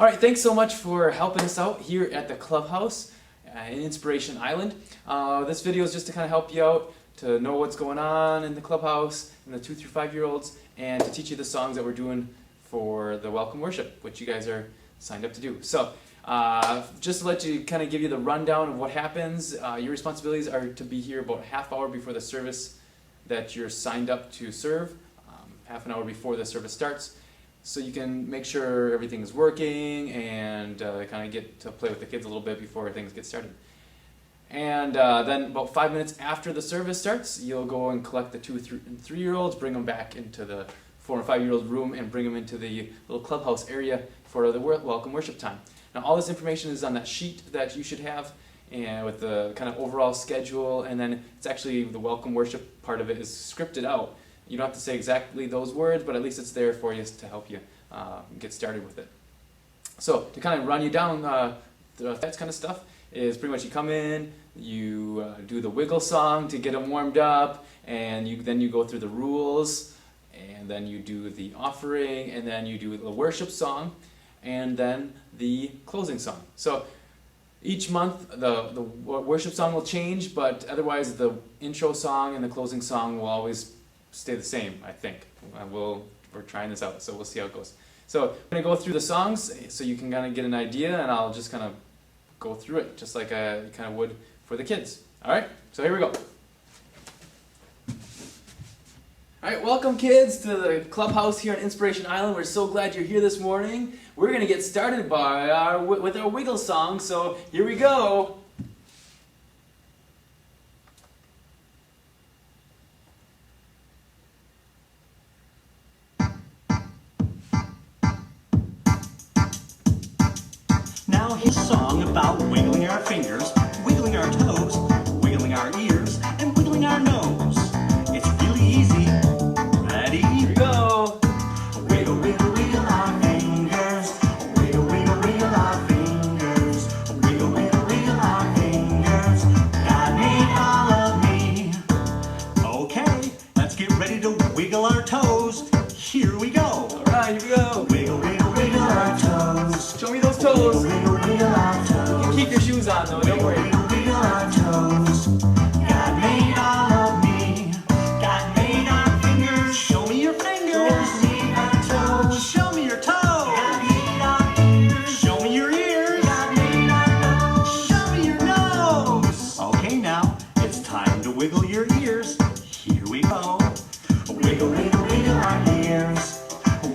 All right, thanks so much for helping us out here at the Clubhouse in Inspiration Island. This video is just to kind of help you out, to know what's going on in the Clubhouse and the 2 through 5 year olds, and to teach you the songs that we're doing for the welcome worship, which you guys are signed up to do. So just to let you kind of give you the rundown of what happens, your responsibilities are to be here about a half hour before the service that you're signed up to serve, half an hour before the service starts, so you can make sure everything is working and kind of get to play with the kids a little bit before things get started. And then about 5 minutes after the service starts, you'll go and collect the 2 and 3 year olds, bring them back into the 4 and 5 year old room, and bring them into the little clubhouse area for the welcome worship time. Now all this information is on that sheet that you should have, and with the kind of overall schedule, and then it's actually the welcome worship part of it is scripted out. You don't have to say exactly those words, but at least it's there for you to help you get started with it. So to kind of run you down that kind of stuff is pretty much you come in, you do the wiggle song to get them warmed up, and then you go through the rules, and then you do the offering, and then you do the worship song, and then the closing song. So each month the worship song will change, but otherwise the intro song and the closing song will always stay the same, I think. We're trying this out, so we'll see how it goes. So I'm going to go through the songs so you can kind of get an idea, and I'll just kind of go through it just like I kind of would for the kids. Alright, so here we go. Alright, welcome kids to the Clubhouse here on Inspiration Island. We're so glad you're here this morning. We're going to get started with our wiggle song, so here we go. Now his song about wiggling our fingers, wiggling our toes, wiggling our ears, and wiggling our nose. It's really easy. Ready? Here we go. Wiggle, wiggle, wiggle our fingers. Wiggle, wiggle, wiggle our fingers. Wiggle, wiggle, wiggle our fingers. God made all of me. Okay, let's get ready to wiggle our toes. Here we go. Alright, here we go. Wiggle, wiggle, wiggle our toes. Show me those toes. Wiggle, wiggle our toes. You can keep your shoes on though, don't worry. Wiggle, wiggle our toes. God made all of me. God made our fingers. Show me your fingers. God made our toes. Show me your toes. God made our ears. Show me your ears. God made our nose. Show me your nose. Okay, now it's time to wiggle your ears. Here we go. Wiggle, wiggle, wiggle our ears.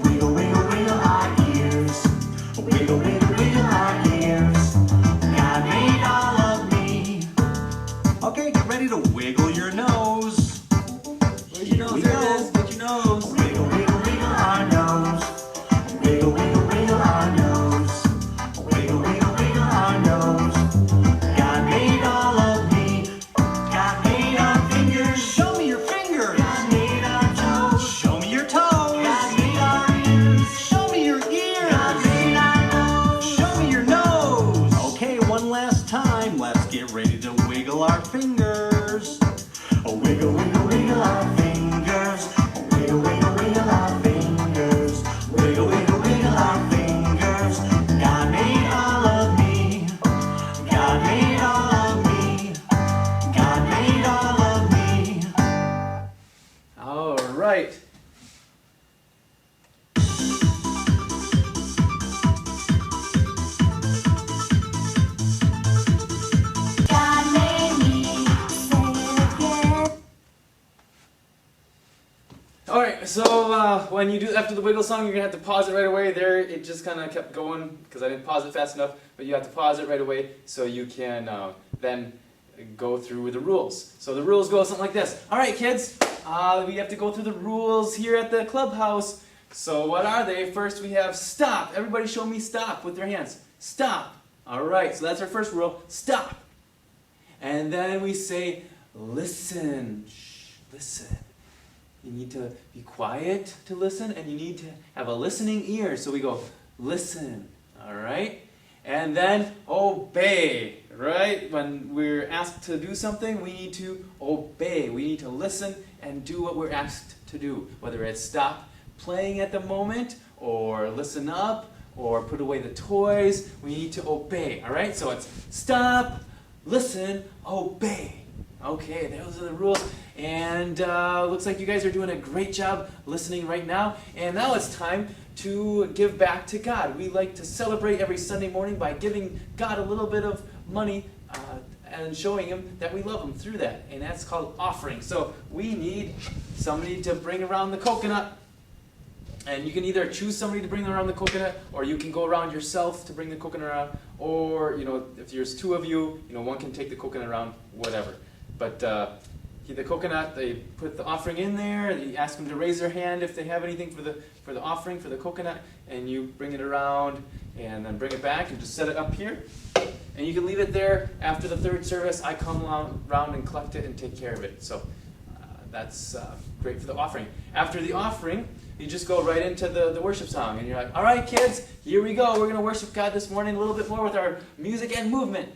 Wiggle, wiggle, wiggle our ears. Wiggle, wiggle, wiggle our ears. God made all of me. Okay, get ready to wiggle your nose. Where's your nose? There it is. Get your nose. Wiggle, wiggle, wiggle our nose. Wiggle, wiggle, wiggle our nose. Wiggle, wiggle, wiggle our nose. God made all of me. God made our fingers. Show me your fingers. God made our toes. Show me your toes. God made our ears. Show me your ears. God made our nose. Show me your nose. Okay, one last time. Let's get ready to wiggle our fingers. Wiggle, wiggle, wiggle our fingers. Wiggle, wiggle, wiggle our fingers. Wiggle, wiggle, wiggle our fingers. God made all of me. God made all of me. God made all of me. Alright. God made me, say it again. Alright, so when you do after the wiggle song, you're going to have to pause it right away. There, it just kind of kept going because I didn't pause it fast enough, but you have to pause it right away so you can then go through the rules. So the rules go something like this. Alright kids, we have to go through the rules here at the Clubhouse. So what are they? First we have stop. Everybody show me stop with their hands. Stop. Alright, so that's our first rule. Stop. And then we say listen. Shh, listen. You need to be quiet to listen, and you need to have a listening ear. So we go, listen, all right? And then obey, right? When we're asked to do something, we need to obey. We need to listen and do what we're asked to do, whether it's stop playing at the moment, or listen up, or put away the toys. We need to obey, all right? So it's stop, listen, obey. Okay, those are the rules. And looks like you guys are doing a great job listening right now. And now it's time to give back to God. We like to celebrate every Sunday morning by giving God a little bit of money and showing Him that we love Him through that. And that's called offering. So we need somebody to bring around the coconut. And you can either choose somebody to bring around the coconut, or you can go around yourself to bring the coconut around, or, if there's two of you, one can take the coconut around, whatever. But the coconut, they put the offering in there, and you ask them to raise their hand if they have anything for the offering, for the coconut, and you bring it around, and then bring it back, and just set it up here. And you can leave it there. After the third service, I come around and collect it and take care of it. So that's great for the offering. After the offering, you just go right into the worship song, and you're like, all right, kids, here we go. We're going to worship God this morning a little bit more with our music and movement.